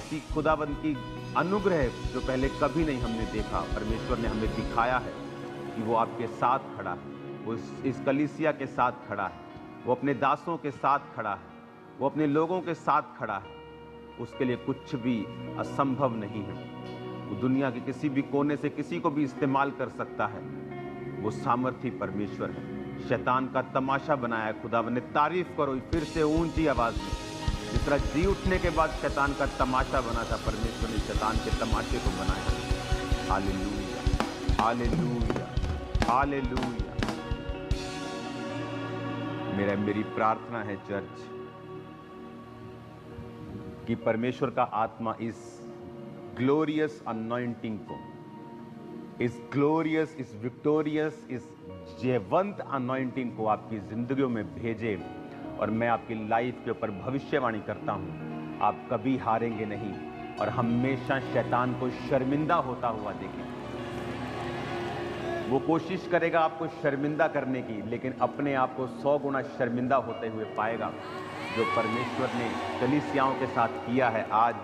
ऐसी खुदाबंद की अनुग्रह जो पहले कभी नहीं हमने देखा। परमेश्वर ने हमें दिखाया है कि वो आपके साथ खड़ा है, वो इस कलीसिया के साथ खड़ा है, वो अपने दासों के साथ खड़ा है, वो अपने लोगों के साथ खड़ा है। उसके लिए कुछ भी असंभव नहीं है। वो दुनिया के किसी भी कोने से किसी को भी इस्तेमाल कर सकता है। वो सामर्थी परमेश्वर है। शैतान का तमाशा बनाया है खुदावंद ने। तारीफ करो फिर से ऊंची आवाज में। जिस तरह जी उठने के बाद शैतान का तमाशा बना था, परमेश्वर ने शैतान के तमाशे को बनाया। Hallelujah, hallelujah, hallelujah. मेरी प्रार्थना है चर्च कि परमेश्वर का आत्मा इस ग्लोरियस अनॉइंटिंग को, इस ग्लोरियस, इस विक्टोरियस, इस जयवंत अनॉइंटिंग को आपकी जिंदगियों में भेजे। और मैं आपकी लाइफ के ऊपर भविष्यवाणी करता हूं, आप कभी हारेंगे नहीं और हमेशा शैतान को शर्मिंदा होता हुआ देखेंगे। वो कोशिश करेगा आपको शर्मिंदा करने की, लेकिन अपने आप को 100 गुना शर्मिंदा होते हुए पाएगा। जो परमेश्वर ने कलीसियाओं के साथ किया है। आज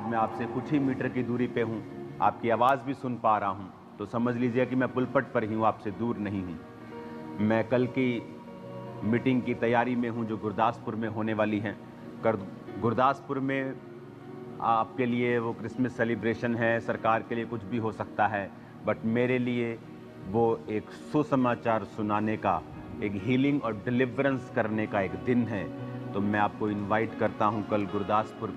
मैं आपसे कुछ ही मीटर की दूरी पे हूं, आपकी आवाज भी सुन पा रहा हूं, तो समझ लीजिए कि मैं पुलपट पर ही हूं, आपसे दूर नहीं हूं। मैं कल की मीटिंग की तैयारी में हूं जो गुरदासपुर में होने वाली है। गुरदासपुर में आपके लिए वो क्रिसमस सेलिब्रेशन है, सरकार के लिए कुछ भी हो सकता है, बट मेरे लिए वो एक सुसमाचार सुनाने का, एक हीलिंग और डिलीवरेंस करने का एक दिन है। तो मैं आपको इनवाइट करता हूं कल गुरदासपुर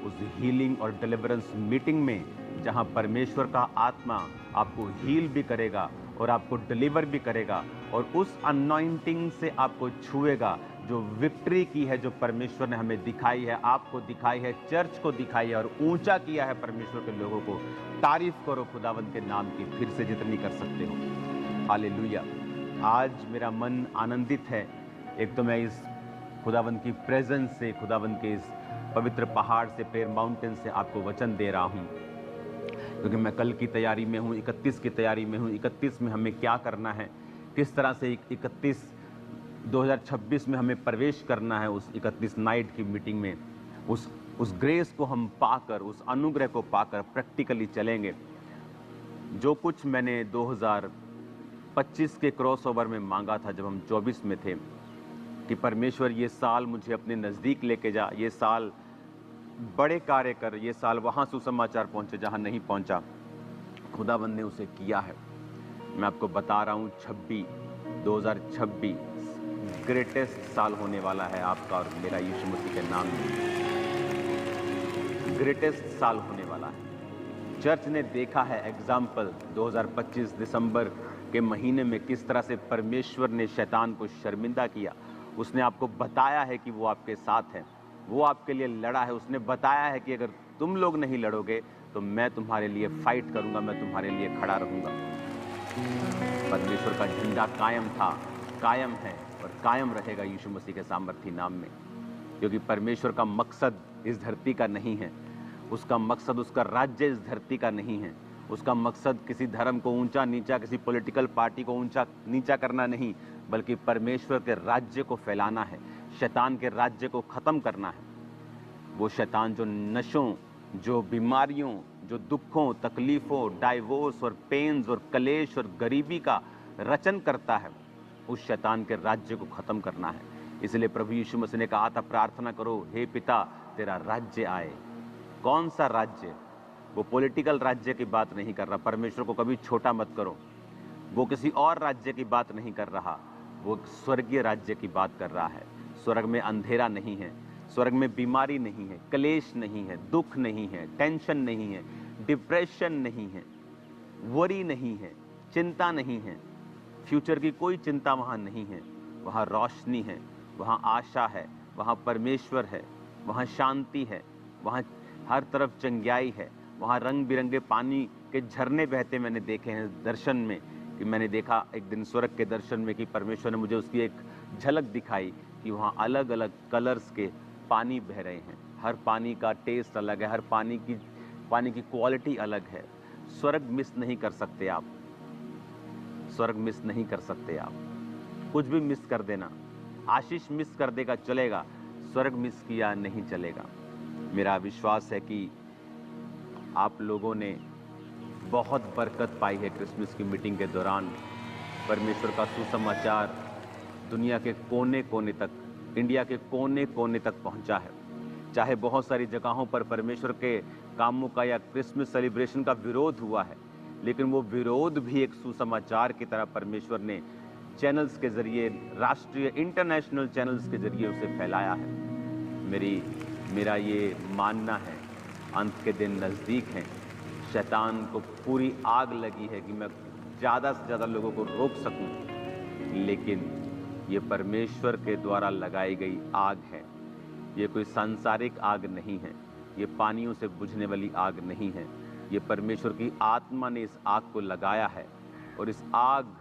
उस हीलिंग और डिलीवरेंस मीटिंग में, जहां परमेश्वर का आत्मा आपको हील भी करेगा और आपको डिलीवर भी करेगा और उस अनॉइंटिंग से आपको छुएगा जो विक्ट्री की है, जो परमेश्वर ने हमें दिखाई है, आपको दिखाई है, चर्च को दिखाई है और ऊंचा किया है परमेश्वर के लोगों को। तारीफ करो खुदावंद के नाम की फिर से जितनी कर सकते हो। हालेलुया। आज मेरा मन आनंदित है। एक तो मैं इस खुदावंद की प्रेजेंस से, खुदावंद के इस पवित्र पहाड़ से, प्रेयर माउंटेन से आपको वचन दे रहा हूं, क्योंकि मैं कल की तैयारी में हूं, 31 की तैयारी में हूं। 31 में हमें क्या करना है, किस तरह से 2026 में हमें प्रवेश करना है। उस 31 नाइट की मीटिंग में उस ग्रेस को हम पाकर, उस अनुग्रह को पाकर प्रैक्टिकली चलेंगे। जो कुछ मैंने 2025 के क्रॉसओवर में मांगा था, जब हम 24 में थे, कि परमेश्वर ये साल मुझे अपने नज़दीक लेके जा, ये साल बड़े कार्य कर, ये साल वहाँ सुसमाचार पहुँचे जहाँ नहीं पहुँचा, खुदाबंद ने उसे किया है। मैं आपको बता रहा हूँ 2026 ग्रेटेस्ट साल होने वाला है आपका और मेरा, यीशु मसीह के नाम में ग्रेटेस्ट साल होने वाला है। चर्च ने देखा है एग्जाम्पल 2025 दिसंबर के महीने में किस तरह से परमेश्वर ने शैतान को शर्मिंदा किया। उसने आपको बताया है कि वो आपके साथ है, वो आपके लिए लड़ा है। उसने बताया है कि अगर तुम लोग नहीं लड़ोगे तो मैं तुम्हारे लिए फाइट करूंगा, मैं तुम्हारे लिए खड़ा रहूंगा। परमेश्वर का झंडा कायम था, कायम है और कायम रहेगा यीशु मसीह के सामर्थी नाम में, क्योंकि परमेश्वर का मकसद इस धरती का नहीं है। उसका मकसद, उसका राज्य इस धरती का नहीं है। उसका मकसद किसी धर्म को ऊंचा नीचा, किसी पॉलिटिकल पार्टी को ऊंचा नीचा करना नहीं, बल्कि परमेश्वर के राज्य को फैलाना है, शैतान के राज्य को खत्म करना है। वो शैतान जो नशों, जो बीमारियों, जो दुखों, तकलीफों, डाइवोर्स और पेन्स और कलेश और गरीबी का रचन करता है, उस शैतान के राज्य को खत्म करना है। इसलिए प्रभु यीशु मसीह ने कहा था, प्रार्थना करो, हे पिता तेरा राज्य आए। कौन सा राज्य? वो पॉलिटिकल राज्य की बात नहीं कर रहा। परमेश्वर को कभी छोटा मत करो। वो किसी और राज्य की बात नहीं कर रहा, वो स्वर्गीय राज्य की बात कर रहा है। स्वर्ग में अंधेरा नहीं है, स्वर्ग में बीमारी नहीं है, क्लेश नहीं है, दुख नहीं है, टेंशन नहीं है, डिप्रेशन नहीं है, वरी नहीं है, चिंता नहीं है, फ्यूचर की कोई चिंता वहाँ नहीं है। वहाँ रोशनी है, वहाँ आशा है, वहाँ परमेश्वर है, वहाँ शांति है, वहाँ हर तरफ चंगाई है, वहाँ रंग बिरंगे पानी के झरने बहते मैंने देखे हैं दर्शन में। कि मैंने देखा एक दिन स्वर्ग के दर्शन में कि परमेश्वर ने मुझे उसकी एक झलक दिखाई कि वहाँ अलग अलग कलर्स के पानी बह रहे हैं। हर पानी का टेस्ट अलग है, हर पानी की क्वालिटी अलग है। स्वर्ग मिस नहीं कर सकते आप, स्वर्ग मिस नहीं कर सकते आप। कुछ भी मिस कर देना, आशीष मिस कर देगा चलेगा, स्वर्ग मिस किया नहीं चलेगा। मेरा विश्वास है कि आप लोगों ने बहुत बरकत पाई है क्रिसमस की मीटिंग के दौरान। परमेश्वर का सुसमाचार दुनिया के कोने कोने तक, इंडिया के कोने कोने तक पहुंचा है। चाहे बहुत सारी जगहों पर परमेश्वर के कामों का या क्रिसमस सेलिब्रेशन का विरोध हुआ है, लेकिन वो विरोध भी एक सुसमाचार की तरह परमेश्वर ने चैनल्स के जरिए, राष्ट्रीय इंटरनेशनल चैनल्स के जरिए उसे फैलाया है। मेरा ये मानना है, अंत के दिन नज़दीक हैं, शैतान को पूरी आग लगी है कि मैं ज़्यादा से ज़्यादा लोगों को रोक सकूं, लेकिन ये परमेश्वर के द्वारा लगाई गई आग है। ये कोई सांसारिक आग नहीं है, ये पानियों से बुझने वाली आग नहीं है। ये परमेश्वर की आत्मा ने इस आग को लगाया है और इस आग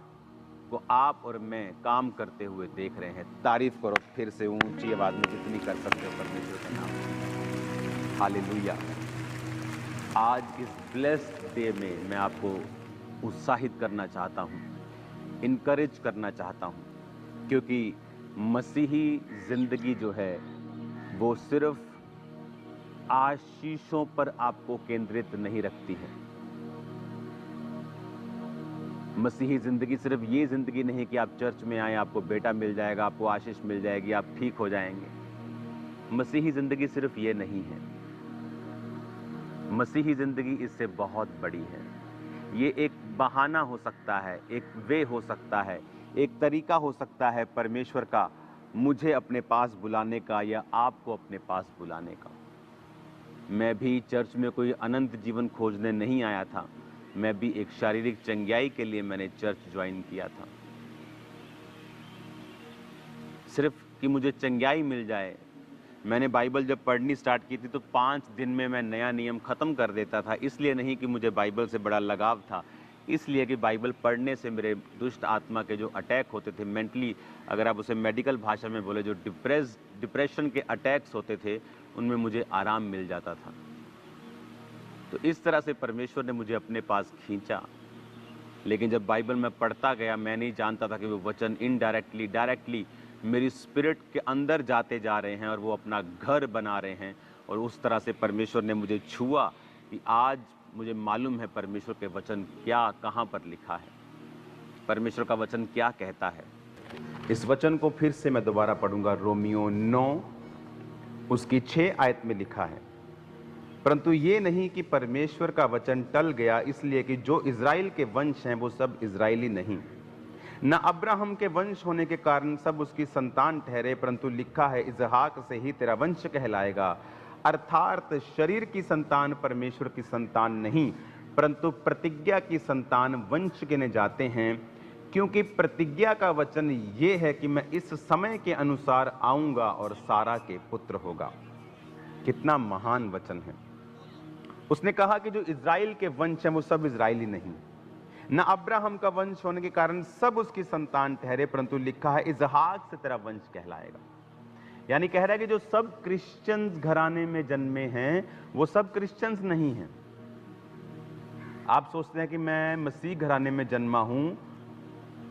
को आप और मैं काम करते हुए देख रहे हैं। तारीफ करो फिर से ऊंची आवाज में जितनी कर सकते हो परमेश्वर के नाम। हालेलुया। आज इस ब्लेस्ड डे में मैं आपको उत्साहित करना चाहता हूँ, इनकरेज करना चाहता हूँ, क्योंकि मसीही जिंदगी जो है वो सिर्फ आशीषों पर आपको केंद्रित नहीं रखती है। मसीही जिंदगी सिर्फ ये जिंदगी नहीं कि आप चर्च में आए, आपको बेटा मिल जाएगा, आपको आशीष मिल जाएगी, आप ठीक हो जाएंगे। मसीही जिंदगी सिर्फ ये नहीं है। मसीही जिंदगी इससे बहुत बड़ी है। ये एक बहाना हो सकता है, एक वे हो सकता है, एक तरीका हो सकता है परमेश्वर का मुझे अपने पास बुलाने का या आपको अपने पास बुलाने का। मैं भी चर्च में कोई अनंत जीवन खोजने नहीं आया था। मैं भी एक शारीरिक चंगाई के लिए मैंने चर्च ज्वाइन किया था, सिर्फ कि मुझे चंगाई मिल जाए। मैंने बाइबल जब पढ़नी स्टार्ट की थी तो 5 दिन में मैं नया नियम ख़त्म कर देता था। इसलिए नहीं कि मुझे बाइबल से बड़ा लगाव था, इसलिए कि बाइबल पढ़ने से मेरे दुष्ट आत्मा के जो अटैक होते थे, मेंटली अगर आप उसे मेडिकल भाषा में बोले, जो डिप्रेशन के अटैक्स होते थे, उनमें मुझे आराम मिल जाता था। तो इस तरह से परमेश्वर ने मुझे अपने पास खींचा। लेकिन जब बाइबल में पढ़ता गया, मैं नहीं जानता था कि वो वचन इनडायरेक्टली डायरेक्टली मेरी स्पिरिट के अंदर जाते जा रहे हैं और वो अपना घर बना रहे हैं। और उस तरह से परमेश्वर ने मुझे छुआ कि आज मुझे मालूम है परमेश्वर के वचन क्या, कहाँ पर लिखा है, परमेश्वर का वचन क्या कहता है। इस वचन को फिर से मैं दोबारा पढ़ूंगा। रोमियो 9 उसकी 6 आयत में लिखा है, परंतु ये नहीं कि परमेश्वर का वचन टल गया, इसलिए कि जो इज़राइल के वंश हैं वो सब इज़राइली नहीं, न अब्राहम के वंश होने के कारण सब उसकी संतान ठहरे, परंतु लिखा है इसहाक से ही तेरा वंश कहलाएगा। अर्थात शरीर की संतान परमेश्वर की संतान नहीं, परंतु प्रतिज्ञा की संतान वंश गिने जाते हैं, क्योंकि प्रतिज्ञा का वचन ये है कि मैं इस समय के अनुसार आऊंगा और सारा के पुत्र होगा। कितना महान वचन है। उसने कहा कि जो इज़राइल के वंश हैं वो सब इज़राइली नहीं, न अब्राहम का वंश होने के कारण सब उसकी संतान ठहरे, परंतु लिखा है इसहाक से तेरा वंश कहलाएगा। यानी कह रहा है कि जो सब क्रिश्चियंस घराने में जन्मे हैं वो सब क्रिश्चियंस नहीं हैं। आप सोचते हैं कि मैं मसीह घराने में जन्मा हूं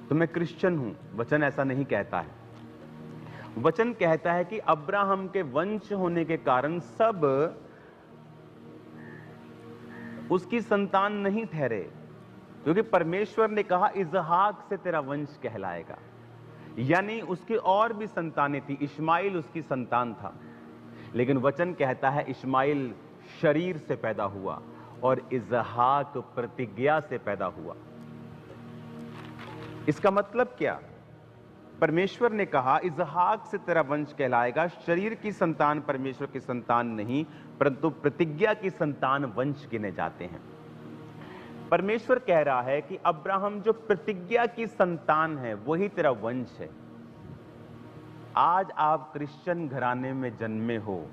तो मैं क्रिश्चियन हूं। वचन ऐसा नहीं कहता है। वचन कहता है कि अब्राहम के वंश होने के कारण सब उसकी संतान नहीं ठहरे, क्योंकि परमेश्वर ने कहा इसहाक से तेरा वंश कहलाएगा। यानी उसकी और भी संतानें थी। इश्माइल उसकी संतान था, लेकिन वचन कहता है इश्माइल शरीर से पैदा हुआ और इसहाक प्रतिज्ञा से पैदा हुआ। इसका मतलब क्या? परमेश्वर ने कहा इसहाक से तेरा वंश कहलाएगा। शरीर की संतान परमेश्वर की संतान नहीं, परंतु प्रतिज्ञा की संतान वंश गिने जाते हैं। परमेश्वर कह रहा है कि अब्राहम जो प्रतिज्ञा की संतान है वही तेरा वंश है। आज आप क्रिश्चियन घराने में जन्मे हो,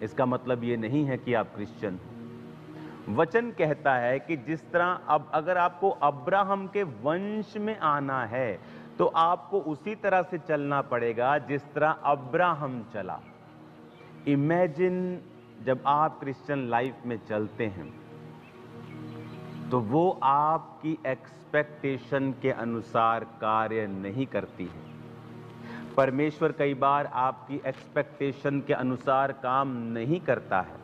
इसका मतलब ये नहीं है कि आप क्रिश्चियन हो। वचन कहता है कि जिस तरह अब अगर आपको अब्राहम के वंश में आना है तो आपको उसी तरह से चलना पड़ेगा जिस तरह अब्राहम चला। इमेजिन जब आप क्रिश्चियन लाइफ में चलते हैं तो वो आपकी एक्सपेक्टेशन के अनुसार कार्य नहीं करती है। परमेश्वर कई बार आपकी एक्सपेक्टेशन के अनुसार काम नहीं करता है,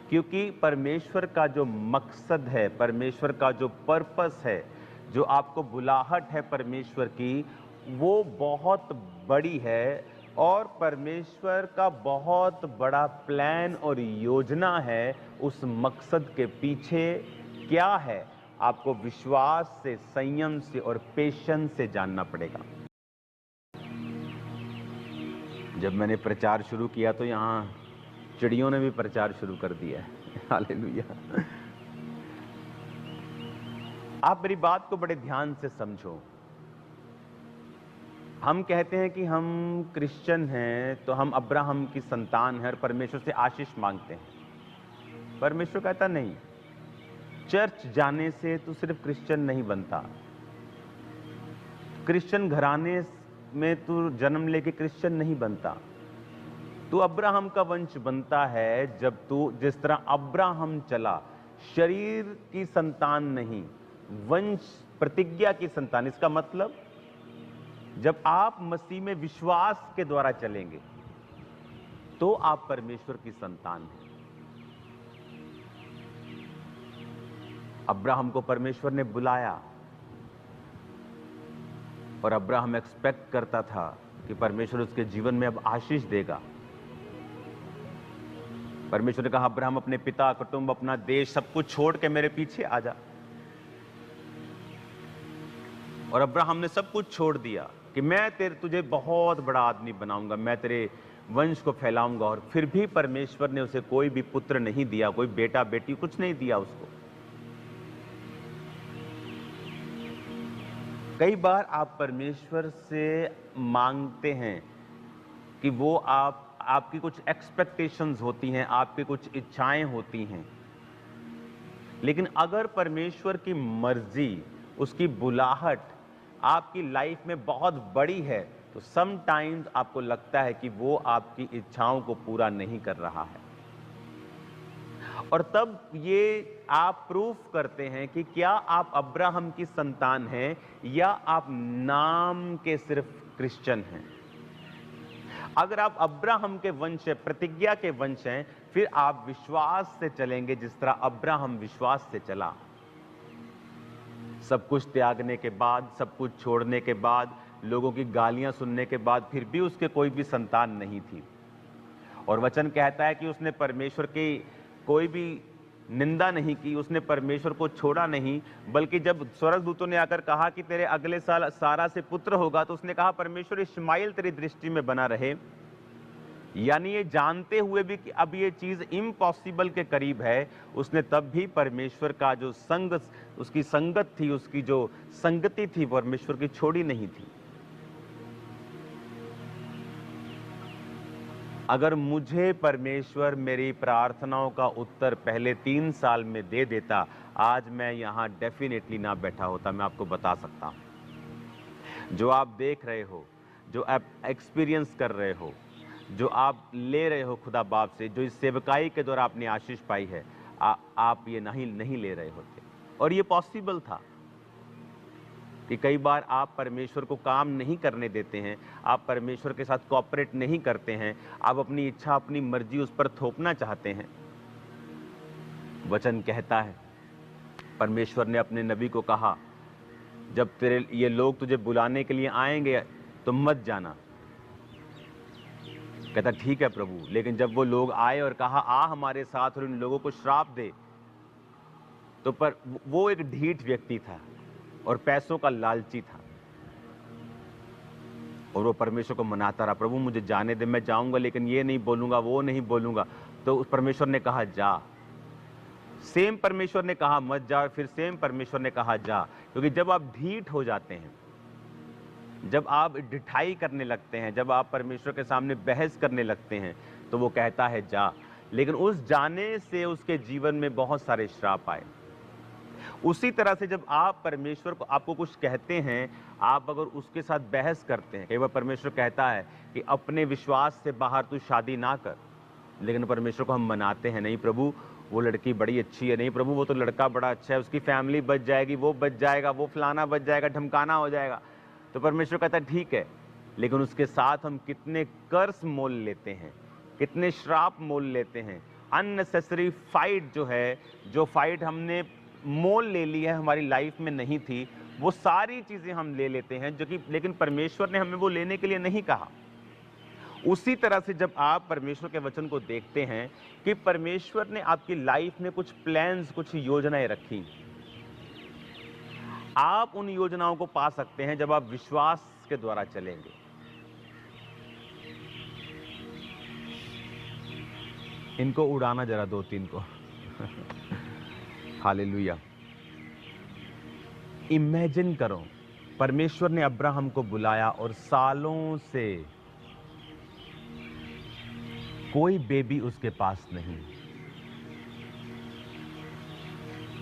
क्योंकि परमेश्वर का जो मकसद है, परमेश्वर का जो पर्पस है, जो आपको बुलाहट है परमेश्वर की, वो बहुत बड़ी है और परमेश्वर का बहुत बड़ा प्लान और योजना है। उस मकसद के पीछे क्या है, आपको विश्वास से, संयम से और पेशेंस से जानना पड़ेगा। जब मैंने प्रचार शुरू किया तो यहाँ चिड़ियों ने भी प्रचार शुरू कर दिया है। हालेलुया। आप मेरी बात को बड़े ध्यान से समझो। हम कहते हैं कि हम क्रिश्चियन हैं, तो हम अब्राहम की संतान हैं और परमेश्वर से आशीष मांगते हैं। परमेश्वर कहता नहीं, चर्च जाने से तू सिर्फ क्रिश्चियन नहीं बनता, क्रिश्चियन घराने में तू जन्म लेके क्रिश्चियन नहीं बनता। तू अब्राहम का वंश बनता है जब तू, जिस तरह अब्राहम चला, शरीर की संतान नहीं, वंश, प्रतिज्ञा की संतान। इसका मतलब जब आप मसीह में विश्वास के द्वारा चलेंगे तो आप परमेश्वर की संतान हैं। अब्राहम को परमेश्वर ने बुलाया और अब्राहम एक्सपेक्ट करता था कि परमेश्वर उसके जीवन में अब आशीष देगा। परमेश्वर ने कहा, अब्राहम अपने पिता, कुटुंब, अपना देश, सब कुछ छोड़ के मेरे पीछे आ जा। और अब्राहम ने सब कुछ छोड़ दिया कि मैं तुझे बहुत बड़ा आदमी बनाऊंगा, मैं तेरे वंश को फैलाऊंगा। और फिर भी परमेश्वर ने उसे कोई भी पुत्र नहीं दिया, कोई बेटा बेटी कुछ नहीं दिया उसको। कई बार आप परमेश्वर से मांगते हैं कि वो आपकी कुछ एक्सपेक्टेशंस होती हैं, आपकी कुछ इच्छाएं होती हैं, लेकिन अगर परमेश्वर की मर्जी, उसकी बुलाहट आपकी लाइफ में बहुत बड़ी है, तो समटाइम्स आपको लगता है कि वो आपकी इच्छाओं को पूरा नहीं कर रहा है। और तब ये आप प्रूफ करते हैं कि क्या आप अब्राहम की संतान हैं या आप नाम के सिर्फ क्रिश्चियन हैं। अगर आप अब्राहम के वंश है, प्रतिज्ञा के वंश हैं, फिर आप विश्वास से चलेंगे जिस तरह अब्राहम विश्वास से चला। सब कुछ त्यागने के बाद, सब कुछ छोड़ने के बाद, लोगों की गालियां सुनने के बाद, फिर भी उसके कोई भी संतान नहीं थी। और वचन कहता है कि उसने परमेश्वर की कोई भी निंदा नहीं की, उसने परमेश्वर को छोड़ा नहीं, बल्कि जब स्वर्गदूतों ने आकर कहा कि तेरे अगले साल सारा से पुत्र होगा, तो उसने कहा, परमेश्वर इश्माइल तेरी दृष्टि में बना रहे। यानी ये जानते हुए भी कि अब ये चीज इम्पॉसिबल के करीब है, उसने तब भी परमेश्वर का जो संग, उसकी संगत थी, उसकी जो संगति थी, परमेश्वर की छोड़ी नहीं थी। अगर मुझे परमेश्वर मेरी प्रार्थनाओं का उत्तर पहले 3 साल में दे देता, आज मैं यहां डेफिनेटली ना बैठा होता। मैं आपको बता सकता हूं, जो आप देख रहे हो, जो आप एक्सपीरियंस कर रहे हो, जो आप ले रहे हो खुदा बाप से, जो इस सेवकाई के द्वारा आपने आशीष पाई है, आप ये नहीं ले रहे होते। और ये पॉसिबल था कि कई बार आप परमेश्वर को काम नहीं करने देते हैं, आप परमेश्वर के साथ कोऑपरेट नहीं करते हैं, आप अपनी इच्छा, अपनी मर्जी उस पर थोपना चाहते हैं। वचन कहता है, परमेश्वर ने अपने नबी को कहा, जब तेरे ये लोग तुझे बुलाने के लिए आएंगे तो मत जाना। कहता, ठीक है प्रभु। लेकिन जब वो लोग आए और कहा, आ हमारे साथ और इन लोगों को श्राप दे, तो पर वो एक ढीठ व्यक्ति था और पैसों का लालची था, और वो परमेश्वर को मनाता रहा, प्रभु मुझे जाने दे, मैं जाऊंगा लेकिन ये नहीं बोलूंगा, वो नहीं बोलूंगा। तो उस परमेश्वर ने कहा जा। सेम परमेश्वर ने कहा मत जा, फिर सेम परमेश्वर ने कहा जा। क्योंकि जब आप ढीठ हो जाते हैं, जब आप ढिठाई करने लगते हैं, जब आप परमेश्वर के सामने बहस करने लगते हैं, तो वो कहता है जा। लेकिन उस जाने से उसके जीवन में बहुत सारे श्राप आए। उसी तरह से जब आप परमेश्वर को, आपको कुछ कहते हैं, आप अगर उसके साथ बहस करते हैं, कई बार परमेश्वर कहता है कि अपने विश्वास से बाहर तू शादी ना कर, लेकिन परमेश्वर को हम मनाते हैं, नहीं प्रभु वो लड़की बड़ी अच्छी है, नहीं प्रभु वो तो लड़का बड़ा अच्छा है, उसकी फैमिली बच जाएगी, वो बच जाएगा, वो फलाना बच जाएगा, ढमकाना हो जाएगा। तो परमेश्वर कहता है ठीक है, लेकिन उसके साथ हम कितने कर्स मोल लेते हैं, कितने श्राप मोल लेते हैं। अननेसेसरी फाइट जो है, जो फाइट हमने मोल ले ली है, हमारी लाइफ में नहीं थी, वो सारी चीज़ें हम ले लेते हैं, जो कि लेकिन परमेश्वर ने हमें वो लेने के लिए नहीं कहा। उसी तरह से जब आप परमेश्वर के वचन को देखते हैं कि परमेश्वर ने आपकी लाइफ में कुछ प्लान्स, कुछ योजनाएं रखी, आप उन योजनाओं को पा सकते हैं जब आप विश्वास के द्वारा चलेंगे। इनको उड़ाना जरा 2-3 को। हालेलुया। इमेजिन करो, परमेश्वर ने अब्राहम को बुलाया और सालों से कोई बेबी उसके पास नहीं,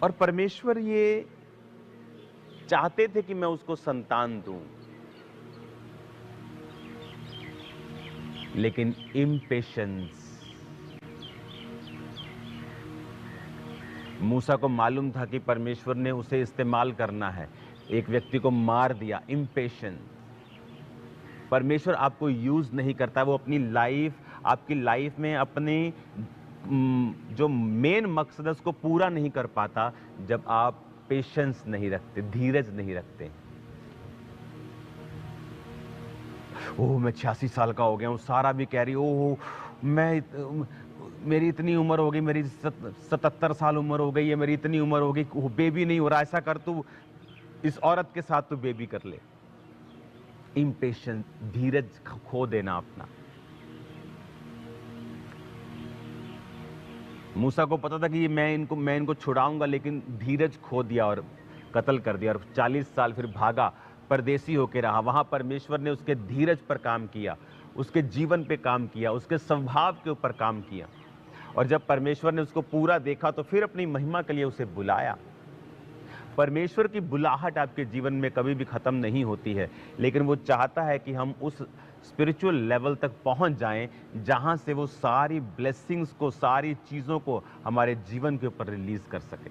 और परमेश्वर ये चाहते थे कि मैं उसको संतान दूं, लेकिन इम्पेशंस। मूसा को मालूम था कि परमेश्वर ने उसे इस्तेमाल करना है, एक व्यक्ति को मार दिया। इम्पेशंस। परमेश्वर आपको यूज नहीं करता, वो अपनी लाइफ, आपकी लाइफ में अपने जो मेन मकसद है उसको पूरा नहीं कर पाता जब आप पेशेंस नहीं रखते, धीरज नहीं रखते। ओह, मैं 86 साल का हो गया हूँ, सारा भी कह रही, ओह मेरी इतनी उम्र हो गई, मेरी 77 साल उम्र हो गई है, मेरी इतनी उम्र हो गई, बेबी नहीं हो रहा। ऐसा कर, तू इस औरत के साथ तू बेबी कर ले। इम्पेशेंस, धीरज खो देना अपना। मूसा को पता था कि मैं इनको छुड़ाऊंगा, लेकिन धीरज खो दिया और कत्ल कर दिया, और 40 साल फिर भागा, परदेसी होके रहा। वहां परमेश्वर ने उसके धीरज पर काम किया, उसके जीवन पे काम किया, उसके स्वभाव के ऊपर काम किया, और जब परमेश्वर ने उसको पूरा देखा तो फिर अपनी महिमा के लिए उसे बुलाया। परमेश्वर की बुलाहट आपके जीवन में कभी भी खत्म नहीं होती है, लेकिन वो चाहता है कि हम उस स्पिरिचुअल लेवल तक पहुंच जाएं जहां से वो सारी ब्लेसिंग्स को, सारी चीज़ों को हमारे जीवन के ऊपर रिलीज कर सके।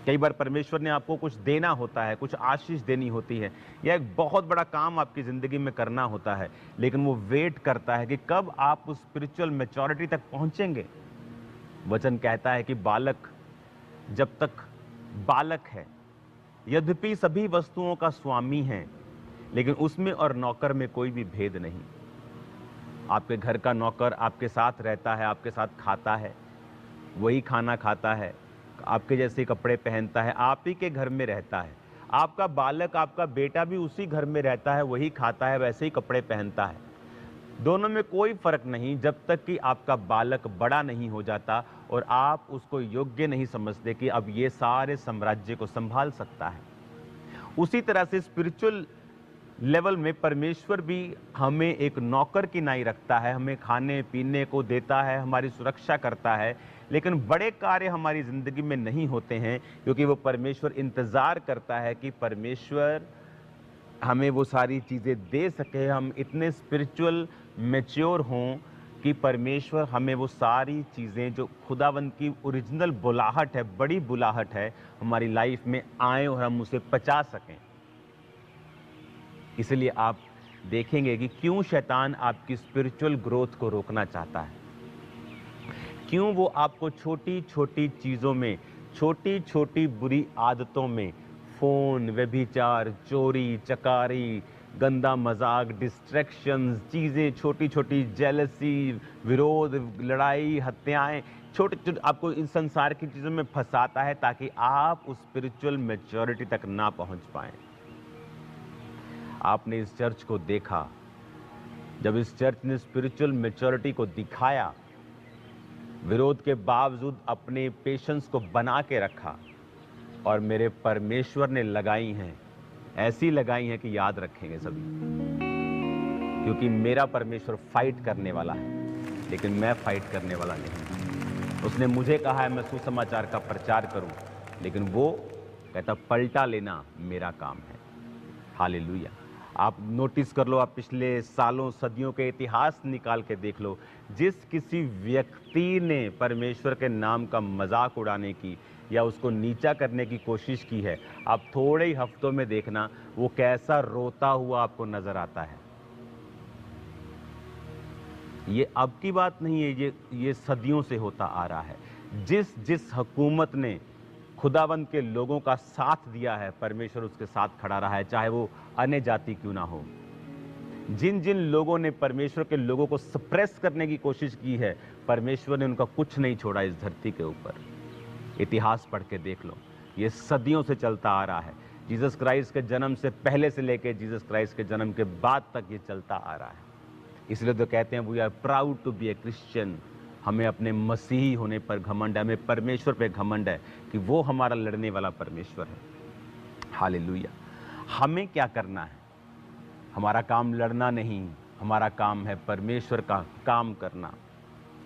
कई बार परमेश्वर ने आपको कुछ देना होता है, कुछ आशीष देनी होती है, या एक बहुत बड़ा काम आपकी ज़िंदगी में करना होता है, लेकिन वो वेट करता है कि कब आप उस स्पिरिचुअल मैच्योरिटी तक पहुंचेंगे। वचन कहता है कि बालक जब तक बालक है, यद्यपि सभी वस्तुओं का स्वामी है, लेकिन उसमें और नौकर में कोई भी भेद नहीं। आपके घर का नौकर आपके साथ रहता है, आपके साथ खाता है, वही खाना खाता है, आपके जैसे कपड़े पहनता है, आप ही के घर में रहता है। आपका बालक, आपका बेटा भी उसी घर में रहता है, वही खाता है, वैसे ही कपड़े पहनता है। दोनों में कोई फर्क नहीं, जब तक कि आपका बालक बड़ा नहीं हो जाता और आप उसको योग्य नहीं समझते कि अब ये सारे साम्राज्य को संभाल सकता है। उसी तरह से स्पिरिचुअल लेवल में परमेश्वर भी हमें एक नौकर की नाई रखता है, हमें खाने पीने को देता है, हमारी सुरक्षा करता है, लेकिन बड़े कार्य हमारी जिंदगी में नहीं होते हैं, क्योंकि वो परमेश्वर इंतजार करता है कि परमेश्वर हमें वो सारी चीज़ें दे सके, हम इतने स्पिरिचुअल मैच्योर हों कि परमेश्वर हमें वो सारी चीज़ें जो खुदावंद की ओरिजिनल बुलाहट है, बड़ी बुलाहट है, हमारी लाइफ में आए और हम उसे पचा सकें। इसलिए आप देखेंगे कि क्यों शैतान आपकी स्पिरिचुअल ग्रोथ को रोकना चाहता है, क्यों वो आपको छोटी छोटी चीज़ों में, छोटी छोटी बुरी आदतों में, फोन, व्यभिचार, चोरी चकारी, गंदा मजाक, डिस्ट्रैक्शंस, चीज़ें छोटी छोटी, जेलसी, विरोध, लड़ाई, हत्याएं, छोटे छोटे आपको इन संसार की चीज़ों में फंसाता है, ताकि आप उस स्पिरिचुअल मैच्योरिटी तक ना पहुंच पाएं। आपने इस चर्च को देखा, जब इस चर्च ने स्पिरिचुअल मैच्योरिटी को दिखाया, विरोध के बावजूद अपने पेशेंस को बना के रखा, और मेरे परमेश्वर ने लगाई हैं, ऐसी लगाई हैं कि याद रखेंगे सभी, क्योंकि मेरा परमेश्वर फाइट करने वाला है, लेकिन मैं फाइट करने वाला नहीं। उसने मुझे कहा है मैं सुसमाचार का प्रचार करूं, लेकिन वो कहता पलटा लेना मेरा काम है। हालेलुया। आप नोटिस कर लो, आप पिछले सालों सदियों के इतिहास निकाल के देख लो, जिस किसी व्यक्ति ने परमेश्वर के नाम का मजाक उड़ाने की या उसको नीचा करने की कोशिश की है, आप थोड़े ही हफ्तों में देखना वो कैसा रोता हुआ आपको नजर आता है। ये अब की बात नहीं है, ये सदियों से होता आ रहा है। जिस जिस हुकूमत ने खुदावंद के लोगों का साथ दिया है, परमेश्वर उसके साथ खड़ा रहा है, चाहे वो अन्य जाति क्यों ना हो। जिन जिन लोगों ने परमेश्वर के लोगों को सप्रेस करने की कोशिश की है, परमेश्वर ने उनका कुछ नहीं छोड़ा इस धरती के ऊपर। इतिहास पढ़ के देख लो, ये सदियों से चलता आ रहा है। जीसस क्राइस्ट के जन्म से पहले से लेकर जीसस क्राइस्ट के जन्म के बाद तक ये चलता आ रहा है। इसलिए तो कहते हैं we are proud to be a Christian. हमें अपने मसीही होने पर घमंड है, हमें परमेश्वर पे घमंड है कि वो हमारा लड़ने वाला परमेश्वर है। हालेलुया। हमें क्या करना है? हमारा काम लड़ना नहीं, हमारा काम है परमेश्वर का काम करना।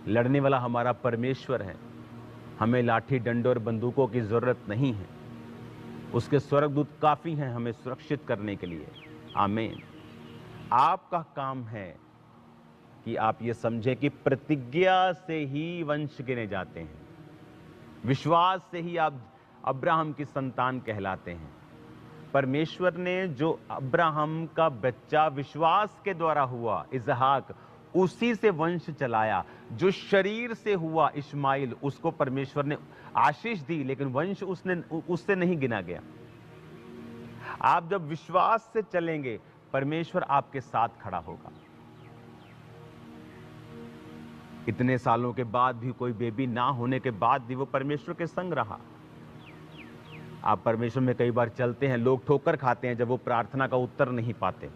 लड़ने वाला हमारा परमेश्वर है। हमें लाठी डंडों और बंदूकों की जरूरत नहीं है। उसके स्वर्गदूत काफी हैं हमें सुरक्षित करने के लिए। आमीन। आपका काम है कि आप ये समझें कि प्रतिज्ञा से ही वंश गिने जाते हैं, विश्वास से ही आप अब्राहम की संतान कहलाते हैं। परमेश्वर ने जो अब्राहम का बच्चा विश्वास के द्वारा हुआ इसहाक, उसी से वंश चलाया। जो शरीर से हुआ इस्माइल, उसको परमेश्वर ने आशीष दी, लेकिन वंश उससे नहीं गिना गया। आप जब विश्वास से चलेंगे, परमेश्वर आपके साथ खड़ा होगा। इतने सालों के बाद भी, कोई बेबी ना होने के बाद भी वो परमेश्वर के संग रहा। आप परमेश्वर में कई बार चलते हैं, लोग ठोकर खाते हैं जब वो प्रार्थना का उत्तर नहीं पाते।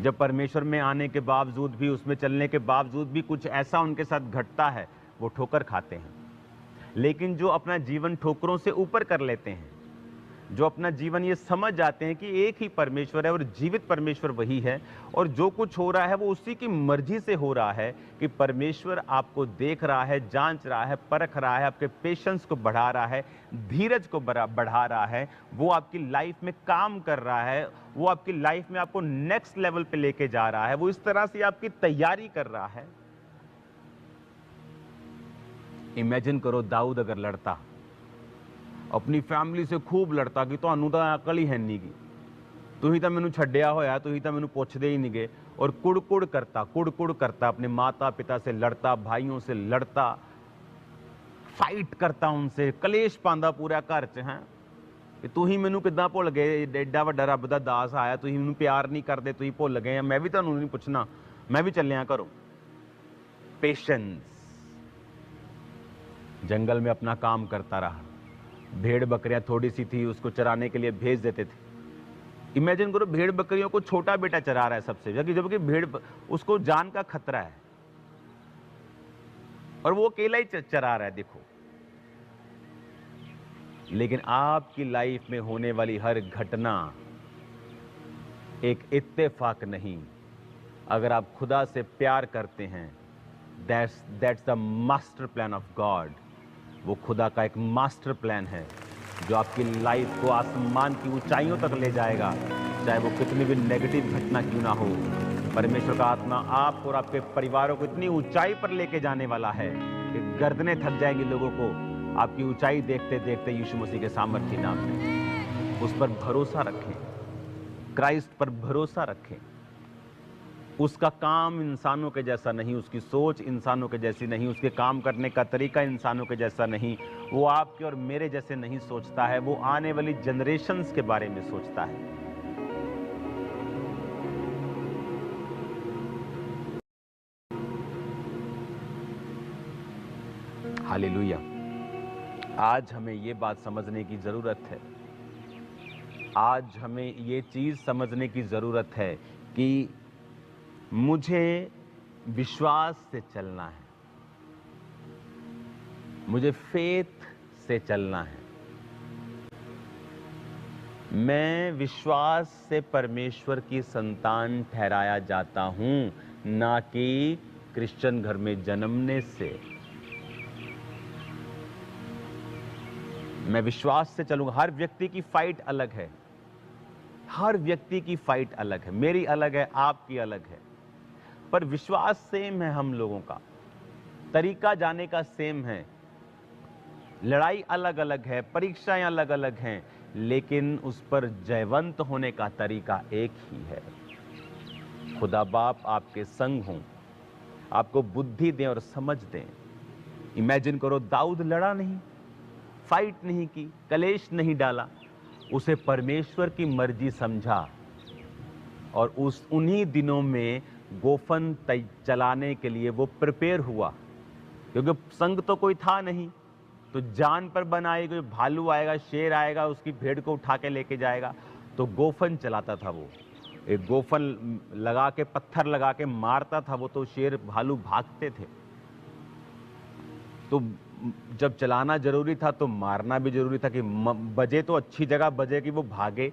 जब परमेश्वर में आने के बावजूद भी, उसमें चलने के बावजूद भी कुछ ऐसा उनके साथ घटता है, वो ठोकर खाते हैं। लेकिन जो अपना जीवन ठोकरों से ऊपर कर लेते हैं, जो अपना जीवन ये समझ जाते हैं कि एक ही परमेश्वर है और जीवित परमेश्वर वही है, और जो कुछ हो रहा है वो उसी की मर्जी से हो रहा है, कि परमेश्वर आपको देख रहा है, जांच रहा है, परख रहा है, आपके पेशेंस को बढ़ा रहा है, धीरज को बढ़ा रहा है, वो आपकी लाइफ में काम कर रहा है, वो आपकी लाइफ में आपको नेक्स्ट लेवल पे लेके जा रहा है, वो इस तरह से आपकी तैयारी कर रहा है। इमेजिन करो, दाऊद अगर लड़ता, अपनी फैमिली से खूब लड़ता कि ਤੁਹਾਨੂੰ ਤਾਂ ਅਕਲ ਹੀ ਹੈ ਨਹੀਂ ਗੀ, ਤੁਸੀਂ ਤਾਂ ਮੈਨੂੰ ਛੱਡਿਆ ਹੋਇਆ, ਤੁਸੀਂ ਤਾਂ ਮੈਨੂੰ ਪੁੱਛਦੇ ही नहीं गए, और कुड़ करता अपने माता पिता से लड़ता, भाइयों से लड़ता, फाइट करता उनसे, कलेश पांदा पूरा घर च है कि ਤੁਸੀਂ ਮੈਨੂੰ ਕਿੱਦਾਂ ਭੁੱਲ ਗਏ, ਐਡਾ ਵੱਡਾ ਰੱਬ ਦਾ ਦਾਸ ਆਇਆ, ਤੁਸੀਂ ਮੈਨੂੰ ਪਿਆਰ ਨਹੀਂ ਕਰਦੇ, ਤੁਸੀਂ ਭੁੱਲ ਗਏ, ਮੈਂ ਵੀ ਤੁਹਾਨੂੰ ਨਹੀਂ ਪੁੱਛਣਾ, मैं भी ਚੱਲਿਆ ਘਰੋਂ। पेशेंस। जंगल में अपना काम करता रहा, भेड़ बकरियां थोड़ी सी थी, उसको चराने के लिए भेज देते थे। इमेजिन करो, भेड़ बकरियों को छोटा बेटा चरा रहा है सबसे, जबकि भेड़ उसको जान का खतरा है, और वो अकेला ही चरा रहा है। देखो, लेकिन आपकी लाइफ में होने वाली हर घटना एक इत्तेफाक नहीं। अगर आप खुदा से प्यार करते हैं, that's the master plan of God. वो खुदा का एक मास्टर प्लान है जो आपकी लाइफ को आसमान की ऊंचाइयों तक ले जाएगा, चाहे वो कितनी भी नेगेटिव घटना क्यों ना हो। परमेश्वर का आत्मा आपको और आपके परिवारों को इतनी ऊंचाई पर लेके जाने वाला है कि गर्दनें थक जाएंगी लोगों को आपकी ऊंचाई देखते देखते। यीशु मसीह के सामर्थ्य नाम में उस पर भरोसा रखें, क्राइस्ट पर भरोसा रखें। उसका काम इंसानों के जैसा नहीं, उसकी सोच इंसानों के जैसी नहीं, उसके काम करने का तरीका इंसानों के जैसा नहीं। वो आपके और मेरे जैसे नहीं सोचता है, वो आने वाली जनरेशन्स के बारे में सोचता है। हालेलुया। आज हमें ये बात समझने की जरूरत है, आज हमें ये चीज समझने की जरूरत है कि मुझे विश्वास से चलना है, मुझे फेथ से चलना है। मैं विश्वास से परमेश्वर की संतान ठहराया जाता हूं, ना कि क्रिश्चियन घर में जन्मने से। मैं विश्वास से चलूंगा। हर व्यक्ति की फाइट अलग है, हर व्यक्ति की फाइट अलग है, मेरी अलग है, आपकी अलग है, पर विश्वास सेम है। हम लोगों का तरीका जाने का सेम है। लड़ाई अलग अलग है, परीक्षाएं अलग अलग हैं, लेकिन उस पर जयवंत होने का तरीका एक ही है। खुदा बाप आपके संग हों, आपको बुद्धि दें और समझ दें। इमेजिन करो, दाऊद लड़ा नहीं, फाइट नहीं की, कलेश नहीं डाला, उसे परमेश्वर की मर्जी समझा और उन्हीं दिनों में गोफन चलाने के लिए वो प्रिपेयर हुआ, क्योंकि संग तो कोई था नहीं। तो जान पर बनाई, कोई भालू आएगा, शेर आएगा, उसकी भेड़ को उठा के लेके जाएगा, तो गोफन चलाता था वो। एक गोफन लगा के, पत्थर लगा के मारता था वो, तो शेर भालू भागते थे। तो जब चलाना जरूरी था तो मारना भी जरूरी था, कि बजे तो अच्छी जगह बजे कि वो भागे।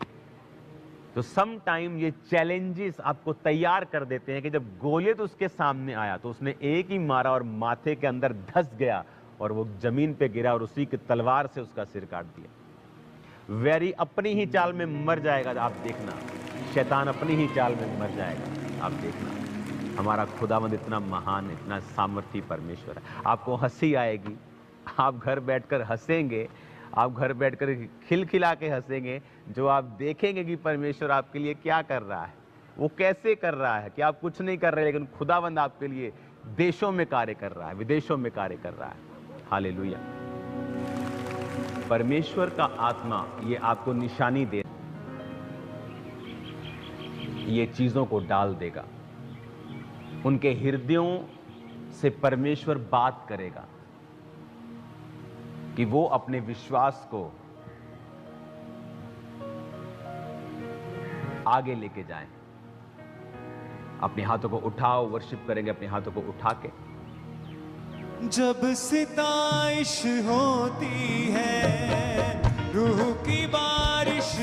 तो सम टाइम ये चैलेंजेस आपको तैयार कर देते हैं कि जब गोलियत उसके सामने आया तो उसने एक ही मारा और माथे के अंदर धंस गया और वो जमीन पे गिरा और उसी की तलवार से उसका सिर काट दिया। वैरी अपनी ही चाल में मर जाएगा, आप देखना। शैतान अपनी ही चाल में मर जाएगा, आप देखना। हमारा खुदावंद इतना महान, इतना सामर्थी परमेश्वर है। आपको हंसी आएगी, आप घर बैठकर हंसेंगे, आप घर बैठकर खिलखिला के हंसेंगे, जो आप देखेंगे कि परमेश्वर आपके लिए क्या कर रहा है, वो कैसे कर रहा है। कि आप कुछ नहीं कर रहे, लेकिन खुदावंद आपके लिए देशों में कार्य कर रहा है, विदेशों में कार्य कर रहा है। हालेलुया। परमेश्वर का आत्मा ये आपको निशानी दे, ये चीजों को डाल देगा। उनके हृदयों से परमेश्वर बात करेगा कि वो अपने विश्वास को आगे लेके जाएं। अपने हाथों को उठाओ, वर्शिप करेंगे अपने हाथों को उठा के। जब सिताइश होती है रूह की बारिश